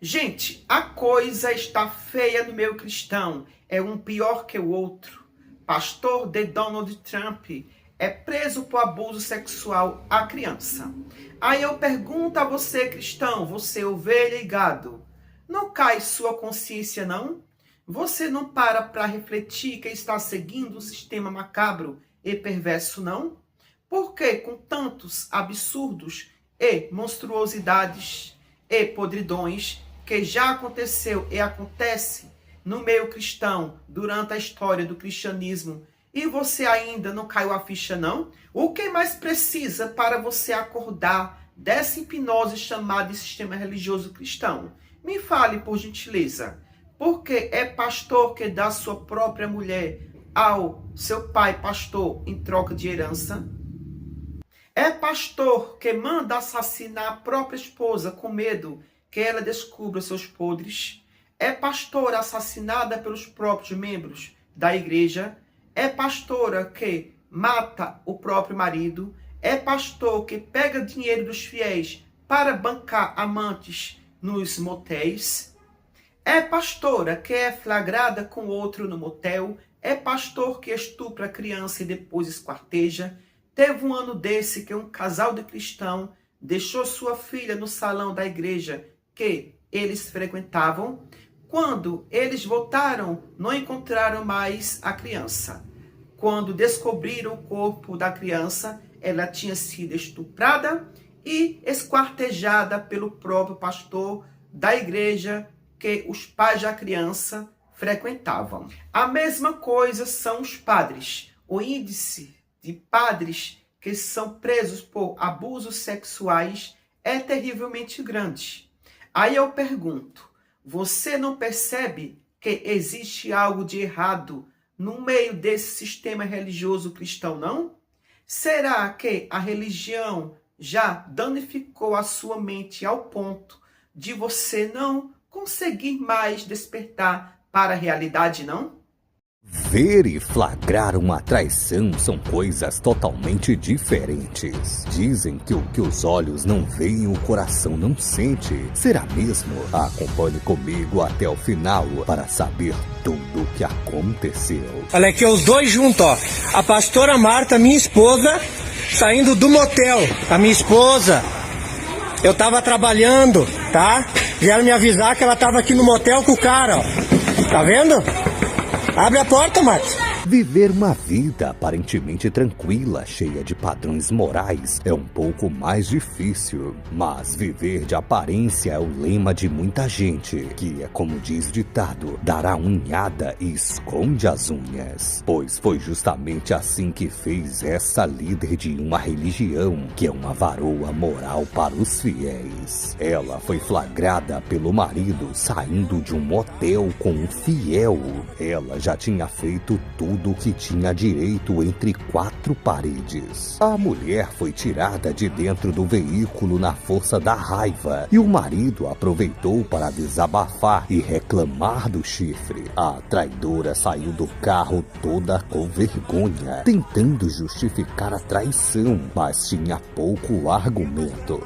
Gente, a coisa está feia no meio cristão. É um pior que o outro. Pastor de Donald Trump é preso por abuso sexual à criança. Aí eu pergunto a você, cristão, você ovelha e gado, não cai sua consciência, não? Você não para refletir que está seguindo um sistema macabro e perverso, não? Por que com tantos absurdos e monstruosidades e podridões que já aconteceu e acontece no meio cristão durante a história do cristianismo e você ainda não caiu a ficha, não? O que mais precisa para você acordar dessa hipnose chamada de sistema religioso cristão? Me fale, por gentileza. Porque é pastor que dá sua própria mulher ao seu pai pastor em troca de herança? É pastor que manda assassinar a própria esposa com medo que ela descubra seus podres? É pastora assassinada pelos próprios membros da igreja? É pastora que mata o próprio marido? É pastor que pega dinheiro dos fiéis para bancar amantes nos motéis? É pastora que é flagrada com outro no motel? É pastor que estupra a criança e depois esquarteja? Teve um ano desse que um casal de cristão deixou sua filha no salão da igreja que eles frequentavam. Quando eles voltaram, não encontraram mais a criança. Quando descobriram o corpo da criança, ela tinha sido estuprada e esquartejada pelo próprio pastor da igreja que os pais da criança frequentavam. A mesma coisa são os padres. O índice de padres que são presos por abusos sexuais é terrivelmente grande. Aí eu pergunto, você não percebe que existe algo de errado no meio desse sistema religioso cristão, não? Será que a religião já danificou a sua mente ao ponto de você não conseguir mais despertar para a realidade, não? Ver e flagrar uma traição são coisas totalmente diferentes. Dizem que o que os olhos não veem, o coração não sente. Será mesmo? Acompanhe comigo até o final para saber tudo o que aconteceu. Olha aqui, os dois juntos, ó. A pastora Marta, minha esposa, saindo do motel. A minha esposa, eu tava trabalhando, tá? Vieram me avisar que ela tava aqui no motel com o cara, ó. Tá vendo? Abre a porta, Marcos. Viver uma vida aparentemente tranquila, cheia de padrões morais, é um pouco mais difícil. Mas viver de aparência é o lema de muita gente, que é como diz o ditado, dará unhada e esconde as unhas. Pois foi justamente assim que fez essa líder de uma religião, que é uma varoa moral para os fiéis. Ela foi flagrada pelo marido saindo de um motel com um fiel. Ela já tinha feito tudo o que tinha direito entre quatro paredes. A mulher foi tirada de dentro do veículo na força da raiva e o marido aproveitou para desabafar e reclamar do chifre. A traidora saiu do carro toda com vergonha, tentando justificar a traição, mas tinha pouco argumento.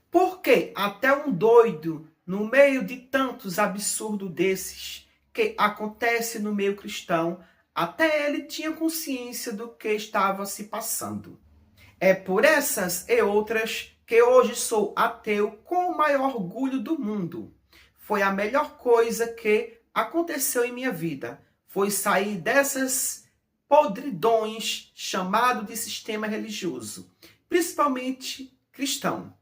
Porque até um doido, no meio de tantos absurdos desses que acontece no meio cristão, até ele tinha consciência do que estava se passando. É por essas e outras que hoje sou ateu com o maior orgulho do mundo. Foi a melhor coisa que aconteceu em minha vida. Foi sair dessas podridões chamado de sistema religioso, principalmente cristão.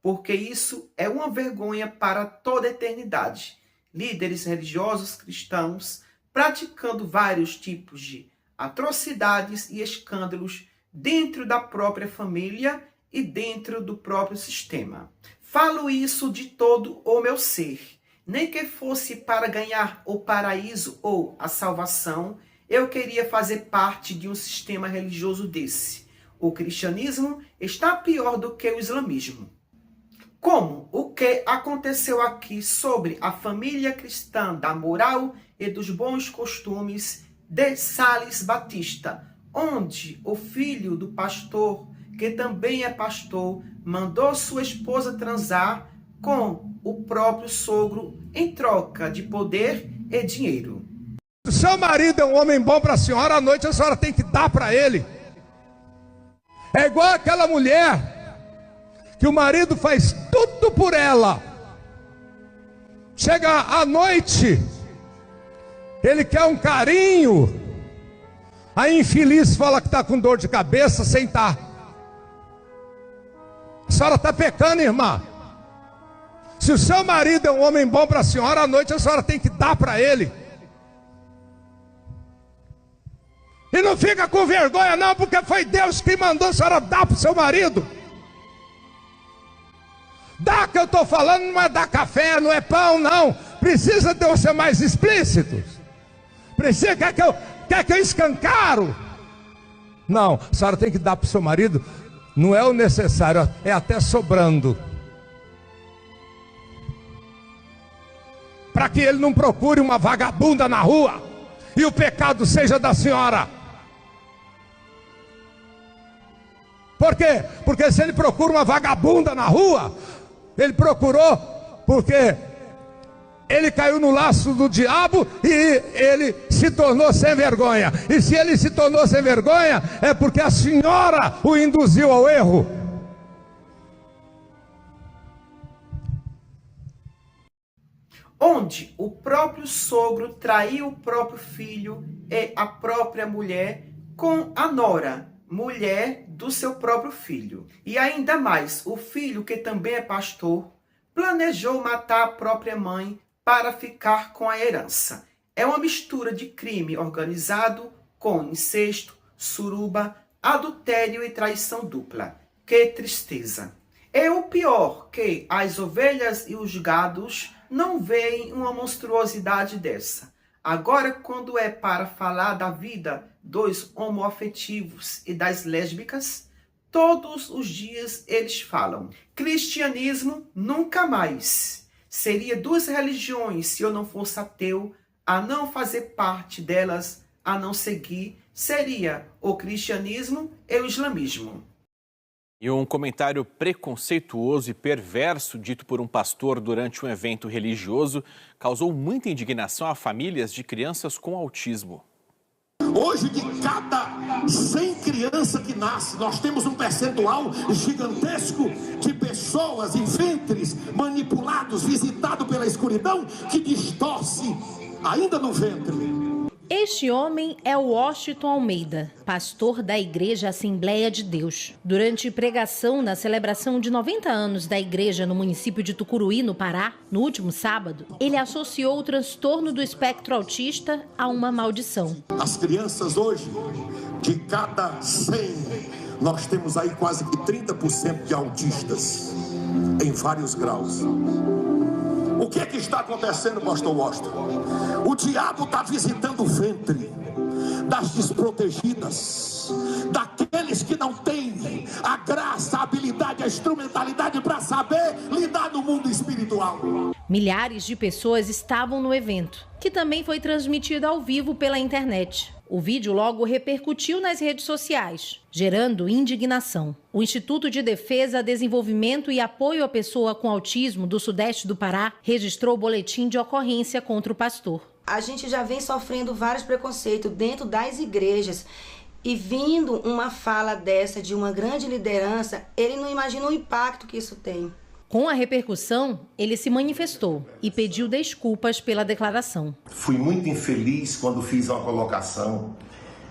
Porque isso é uma vergonha para toda a eternidade. Líderes religiosos cristãos praticando vários tipos de atrocidades e escândalos dentro da própria família e dentro do próprio sistema. Falo isso de todo o meu ser. Nem que fosse para ganhar o paraíso ou a salvação, eu queria fazer parte de um sistema religioso desse. O cristianismo está pior do que o islamismo. Como o que aconteceu aqui sobre a família cristã da moral e dos bons costumes de Sales Batista, onde o filho do pastor, que também é pastor, mandou sua esposa transar com o próprio sogro em troca de poder e dinheiro. Se o seu marido é um homem bom para a senhora, à noite a senhora tem que dar para ele. É igual aquela mulher que o marido faz tudo por ela. Chega à noite, ele quer um carinho. A infeliz fala que está com dor de cabeça sem estar. A senhora está pecando, irmã. Se o seu marido é um homem bom para a senhora, à noite a senhora tem que dar para ele. E não fica com vergonha não, porque foi Deus que mandou a senhora dar para o seu marido. Dá que eu estou falando, não é dar café, não é pão, não. Precisa de ser mais explícitos. Precisa, quer que eu escancaro? Não, a senhora tem que dar para o seu marido. Não é o necessário, é até sobrando. Para que ele não procure uma vagabunda na rua e o pecado seja da senhora. Por quê? Porque se ele procura uma vagabunda na rua, ele procurou porque ele caiu no laço do diabo e ele se tornou sem vergonha. E se ele se tornou sem vergonha, é porque a senhora o induziu ao erro. Onde o próprio sogro traiu o próprio filho e a própria mulher com a nora, mulher do seu próprio filho. E ainda mais, o filho, que também é pastor, planejou matar a própria mãe para ficar com a herança. É uma mistura de crime organizado com incesto, suruba, adultério e traição dupla. Que tristeza! É o pior que as ovelhas e os gados não veem uma monstruosidade dessa. Agora, quando é para falar da vida dos homoafetivos e das lésbicas, todos os dias eles falam: cristianismo nunca mais. Seria duas religiões se eu não fosse ateu, a não fazer parte delas, a não seguir, seria o cristianismo e o islamismo. E um comentário preconceituoso e perverso dito por um pastor durante um evento religioso causou muita indignação a famílias de crianças com autismo. Hoje, de cada 100 crianças que nascem, nós temos um percentual gigantesco de pessoas em ventres manipulados, visitados pela escuridão, que distorce ainda no ventre. Este homem é o Washington Almeida, pastor da Igreja Assembleia de Deus. Durante pregação na celebração de 90 anos da igreja no município de Tucuruí, no Pará, no último sábado, ele associou o transtorno do espectro autista a uma maldição. As crianças hoje, de cada 100, nós temos aí quase que 30% de autistas, em vários graus. O que é que está acontecendo, pastor Washington? O diabo está visitando o ventre das desprotegidas, daqueles que não têm a graça, a habilidade, a instrumentalidade para saber lidar no mundo espiritual. Milhares de pessoas estavam no evento, que também foi transmitido ao vivo pela internet. O vídeo logo repercutiu nas redes sociais, gerando indignação. O Instituto de Defesa, Desenvolvimento e Apoio à Pessoa com Autismo do Sudeste do Pará registrou o boletim de ocorrência contra o pastor. A gente já vem sofrendo vários preconceitos dentro das igrejas e vindo uma fala dessa de uma grande liderança, ele não imagina o impacto que isso tem. Com a repercussão, ele se manifestou e pediu desculpas pela declaração. Fui muito infeliz quando fiz uma colocação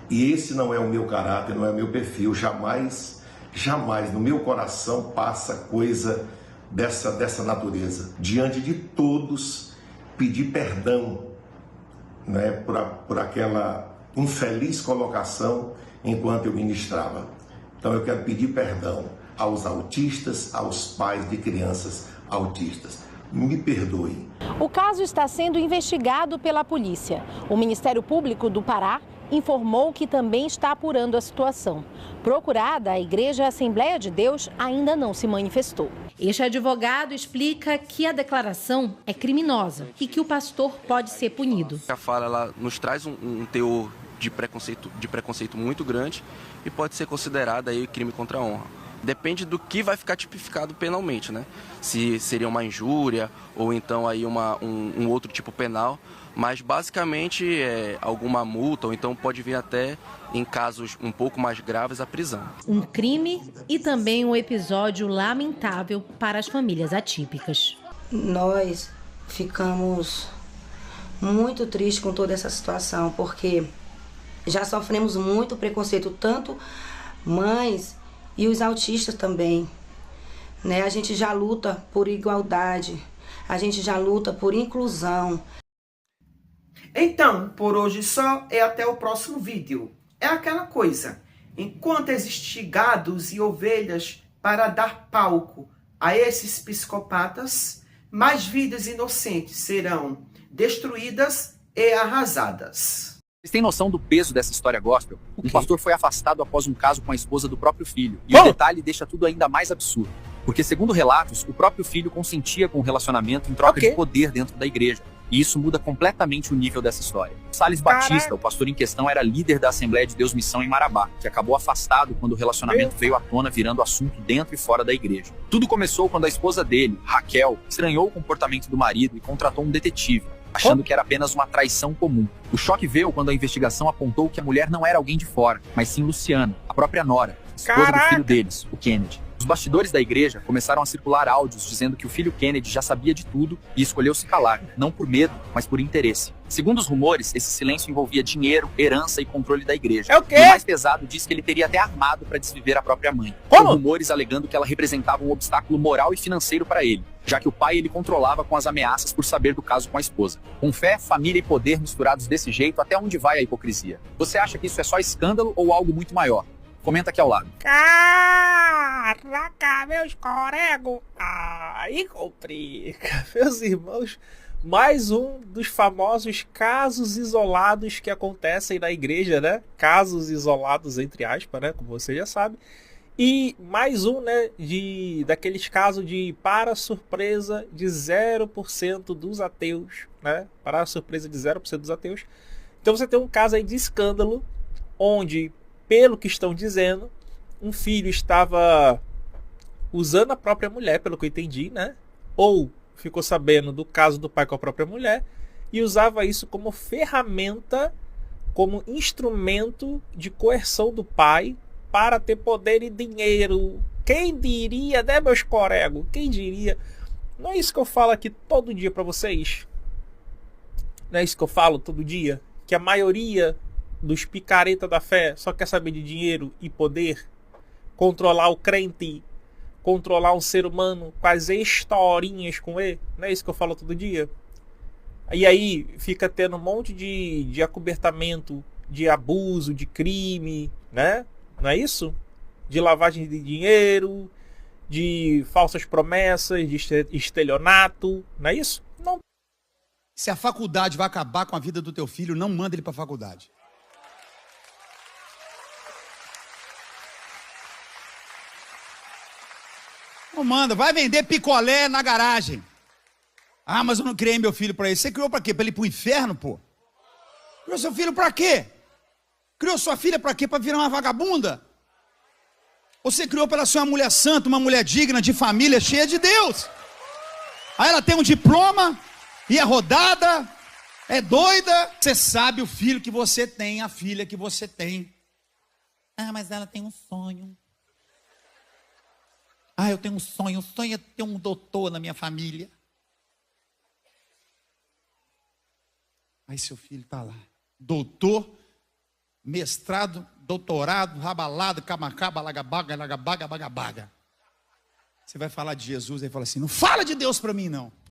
e esse não é o meu caráter, não é o meu perfil. Jamais no meu coração passa coisa dessa natureza. Diante de todos, pedir perdão, né, por aquela infeliz colocação enquanto eu ministrava. Então eu quero pedir perdão aos autistas, aos pais de crianças autistas. Me perdoem. O caso está sendo investigado pela polícia. O Ministério Público do Pará informou que também está apurando a situação. Procurada, a Igreja Assembleia de Deus ainda não se manifestou. Este advogado explica que a declaração é criminosa e que o pastor pode ser punido. A fala ela nos traz um teor de preconceito muito grande e pode ser considerada aí crime contra a honra. Depende do que vai ficar tipificado penalmente, né? Se seria uma injúria ou então aí um outro tipo penal, mas basicamente é alguma multa ou então pode vir até, em casos um pouco mais graves, a prisão. Um crime e também um episódio lamentável para as famílias atípicas. Nós ficamos muito tristes com toda essa situação, porque já sofremos muito preconceito, tanto mães e os autistas também, né? A gente já luta por igualdade, a gente já luta por inclusão. Então, por hoje só, é até o próximo vídeo. É aquela coisa, enquanto existir gados e ovelhas para dar palco a esses psicopatas, mais vidas inocentes serão destruídas e arrasadas. Vocês têm noção do peso dessa história gospel? Um pastor foi afastado após um caso com a esposa do próprio filho. E o detalhe deixa tudo ainda mais absurdo. Porque, segundo relatos, o próprio filho consentia com o relacionamento em troca de poder dentro da igreja. E isso muda completamente o nível dessa história. Salles Batista, o pastor em questão, era líder da Assembleia de Deus Missão em Marabá, que acabou afastado quando o relacionamento veio à tona, virando assunto dentro e fora da igreja. Tudo começou quando a esposa dele, Raquel, estranhou o comportamento do marido e contratou um detetive, achando que era apenas uma traição comum. O choque veio quando a investigação apontou que a mulher não era alguém de fora, mas sim Luciana, a própria nora, esposa do filho deles, o Kennedy. Os bastidores da igreja começaram a circular áudios dizendo que o filho Kennedy já sabia de tudo e escolheu se calar, não por medo, mas por interesse. Segundo os rumores, esse silêncio envolvia dinheiro, herança e controle da igreja. E o mais pesado diz que ele teria até armado para desviver a própria mãe. Com rumores alegando que ela representava um obstáculo moral e financeiro para ele, já que o pai ele controlava com as ameaças por saber do caso com a esposa. Com fé, família e poder misturados desse jeito, até onde vai a hipocrisia? Você acha que isso é só escândalo ou algo muito maior? Comenta aqui ao lado. Caraca, meus coregos. Aí complica. Meus irmãos, mais um dos famosos casos isolados que acontecem na igreja, né? Casos isolados, entre aspas, né? Como você já sabe. E mais um, né? Daqueles casos de para surpresa de 0% dos ateus, né? Para surpresa de 0% dos ateus. Então você tem um caso aí de escândalo, onde, pelo que estão dizendo, um filho estava usando a própria mulher, pelo que eu entendi, né? Ou ficou sabendo do caso do pai com a própria mulher e usava isso como ferramenta, como instrumento de coerção do pai para ter poder e dinheiro. Quem diria, né, meus coregos? Quem diria? Não é isso que eu falo aqui todo dia para vocês? Não é isso que eu falo todo dia? Que a maioria dos picareta da fé só quer saber de dinheiro e poder, controlar o crente, controlar um ser humano, fazer historinhas com ele. Não é isso que eu falo todo dia? E aí fica tendo um monte de acobertamento, de abuso, de crime, né? Não é isso? De lavagem de dinheiro, de falsas promessas, de estelionato, não é isso? Não. Se a faculdade vai acabar com a vida do teu filho, não manda ele para a faculdade. Não manda, vai vender picolé na garagem. Ah, mas eu não criei meu filho para isso. Você criou para quê? Para ele ir pro inferno, pô? Criou seu filho para quê? Criou sua filha para quê? Para virar uma vagabunda? Você criou para ela ser uma mulher santa, uma mulher digna, de família, cheia de Deus. Aí ela tem um diploma e é rodada, é doida. Você sabe o filho que você tem, a filha que você tem. Ah, mas ela tem um sonho. Ah, eu tenho um sonho. O sonho é ter um doutor na minha família. Aí seu filho está lá. Doutor, mestrado, doutorado, rabalado, camacaba, lagabaga, lagabaga, bagabaga. Você vai falar de Jesus e fala assim, não fala de Deus para mim não.